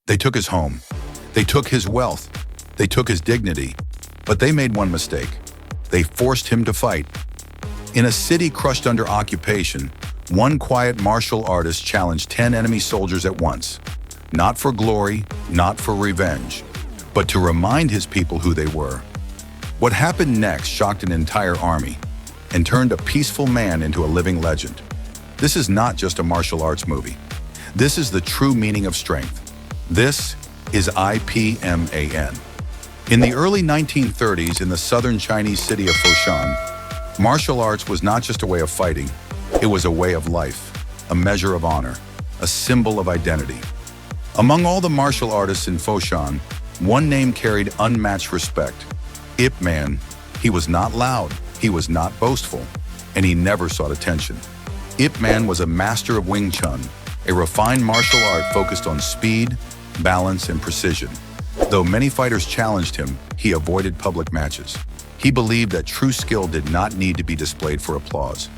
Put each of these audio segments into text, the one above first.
They took his home. They took his wealth. They took his dignity. But they made one mistake. They forced him to fight. In a city crushed under occupation, one quiet martial artist challenged 10 enemy soldiers at once. Not for glory, not for revenge, but to remind his people who they were. What happened next shocked an entire army and turned a peaceful man into a living legend. This is not just a martial arts movie. This is the true meaning of strength. This is IPMAN. In the early 1930s in the southern Chinese city of Foshan, martial arts was not just a way of fighting, it was a way of life, a measure of honor, a symbol of identity. Among all the martial artists in Foshan, one name carried unmatched respect. Ip Man. He was not loud, he was not boastful, and he never sought attention. Ip Man was a master of Wing Chun, a refined martial art focused on speed, balance, and precision. Though many fighters challenged him, he avoided public matches. He believed that true skill did not need to be displayed for applause.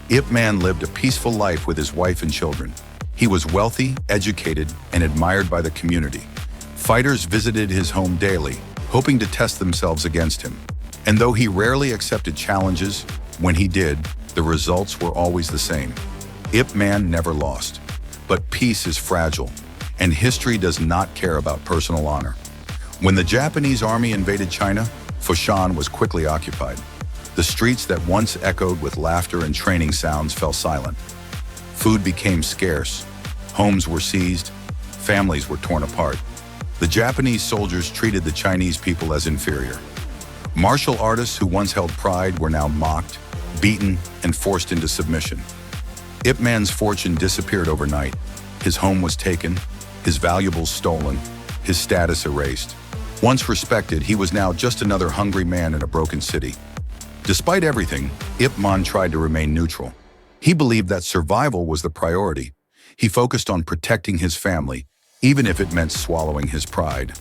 Ip Man lived a peaceful life with his wife and children. He was wealthy, educated, and admired by the community. Fighters visited his home daily, hoping to test themselves against him. And though he rarely accepted challenges, when he did, the results were always the same. Ip Man never lost. But peace is fragile, and history does not care about personal honor. When the Japanese army invaded China, Foshan was quickly occupied. The streets that once echoed with laughter and training sounds fell silent. Food became scarce, homes were seized, families were torn apart. The Japanese soldiers treated the Chinese people as inferior. Martial artists who once held pride were now mocked, beaten, and forced into submission. Ip Man's fortune disappeared overnight. His home was taken, his valuables stolen, his status erased. Once respected, he was now just another hungry man in a broken city. Despite everything, Ip Man tried to remain neutral. He believed that survival was the priority. He focused on protecting his family, even if it meant swallowing his pride.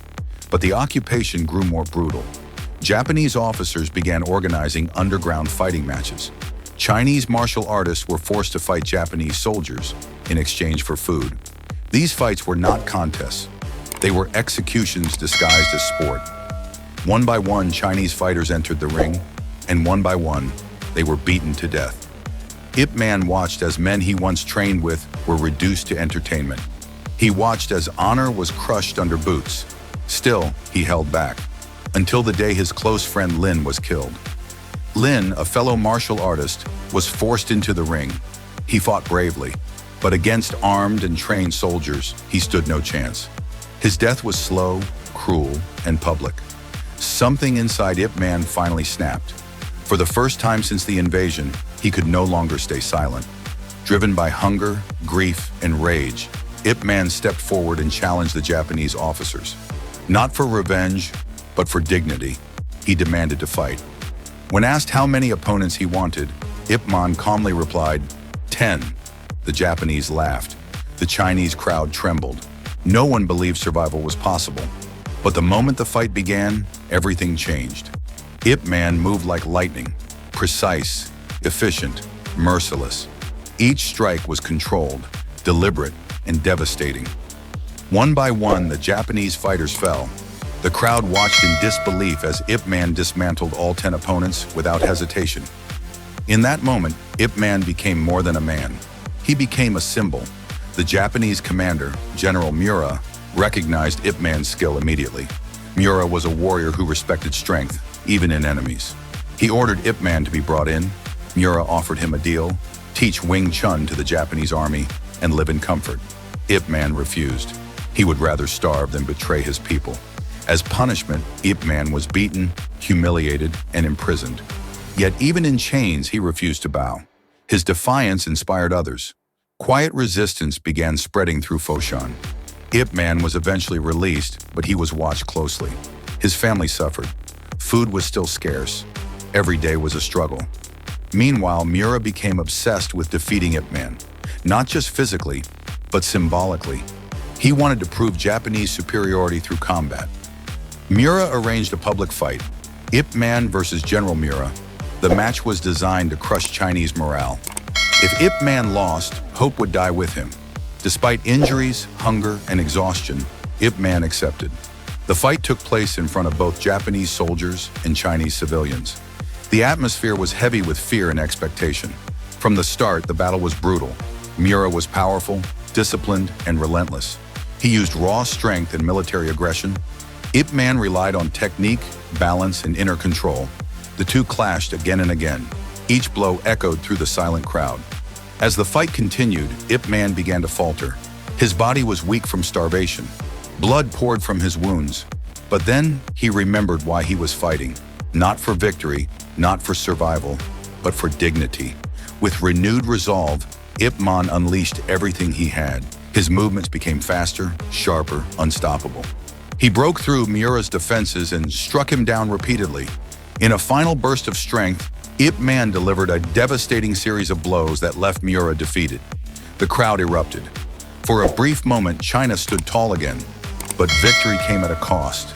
But the occupation grew more brutal. Japanese officers began organizing underground fighting matches. Chinese martial artists were forced to fight Japanese soldiers in exchange for food. These fights were not contests. They were executions disguised as sport. One by one, Chinese fighters entered the ring, and one by one, they were beaten to death. Ip Man watched as men he once trained with were reduced to entertainment. He watched as honor was crushed under boots. Still, he held back, until the day his close friend Lin was killed. Lin, a fellow martial artist, was forced into the ring. He fought bravely, but against armed and trained soldiers, he stood no chance. His death was slow, cruel, and public. Something inside Ip Man finally snapped. For the first time since the invasion, he could no longer stay silent. Driven by hunger, grief, and rage, Ip Man stepped forward and challenged the Japanese officers. Not for revenge, but for dignity, he demanded to fight. When asked how many opponents he wanted, Ip Man calmly replied, 10. The Japanese laughed. The Chinese crowd trembled. No one believed survival was possible. But the moment the fight began, everything changed. Ip Man moved like lightning, precise, efficient, merciless. Each strike was controlled, deliberate, and devastating. One by one, the Japanese fighters fell. The crowd watched in disbelief as Ip Man dismantled all 10 opponents without hesitation. In that moment, Ip Man became more than a man. He became a symbol. The Japanese commander, General Mura, recognized Ip Man's skill immediately. Mura was a warrior who respected strength, even in enemies. He ordered Ip Man to be brought in. Mura offered him a deal: teach Wing Chun to the Japanese army and live in comfort. Ip Man refused. He would rather starve than betray his people. As punishment, Ip Man was beaten, humiliated, and imprisoned. Yet even in chains, he refused to bow. His defiance inspired others. Quiet resistance began spreading through Foshan. Ip Man was eventually released, but he was watched closely. His family suffered. Food was still scarce. Every day was a struggle. Meanwhile, Mura became obsessed with defeating Ip Man, not just physically, but symbolically. He wanted to prove Japanese superiority through combat. Mura arranged a public fight, Ip Man versus General Mura. The match was designed to crush Chinese morale. If Ip Man lost, hope would die with him. Despite injuries, hunger, and exhaustion, Ip Man accepted. The fight took place in front of both Japanese soldiers and Chinese civilians. The atmosphere was heavy with fear and expectation. From the start, the battle was brutal. Miura was powerful, disciplined, and relentless. He used raw strength and military aggression. Ip Man relied on technique, balance, and inner control. The two clashed again and again. Each blow echoed through the silent crowd. As the fight continued, Ip Man began to falter. His body was weak from starvation. Blood poured from his wounds. But then he remembered why he was fighting. Not for victory, not for survival, but for dignity. With renewed resolve, Ip Man unleashed everything he had. His movements became faster, sharper, unstoppable. He broke through Miura's defenses and struck him down repeatedly. In a final burst of strength, Ip Man delivered a devastating series of blows that left Miura defeated. The crowd erupted. For a brief moment, China stood tall again, but victory came at a cost.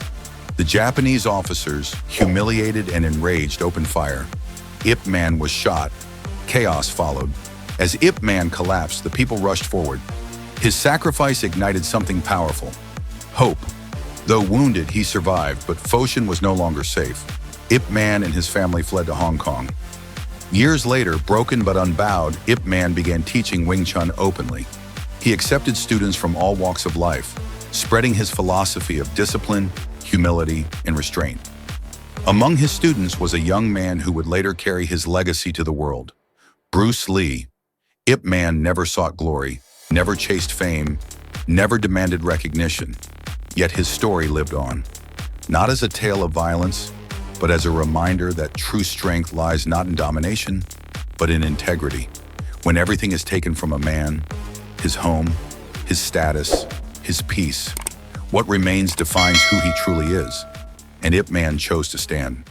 The Japanese officers, humiliated and enraged, opened fire. Ip Man was shot. Chaos followed. As Ip Man collapsed, the people rushed forward. His sacrifice ignited something powerful: hope. Though wounded, he survived, but Foshan was no longer safe. Ip Man and his family fled to Hong Kong. Years later, broken but unbowed, Ip Man began teaching Wing Chun openly. He accepted students from all walks of life, spreading his philosophy of discipline, humility, and restraint. Among his students was a young man who would later carry his legacy to the world: Bruce Lee. Ip Man never sought glory, never chased fame, never demanded recognition. Yet his story lived on, not as a tale of violence, but as a reminder that true strength lies not in domination, but in integrity. When everything is taken from a man, his home, his status, his peace, what remains defines who he truly is. And Ip Man chose to stand.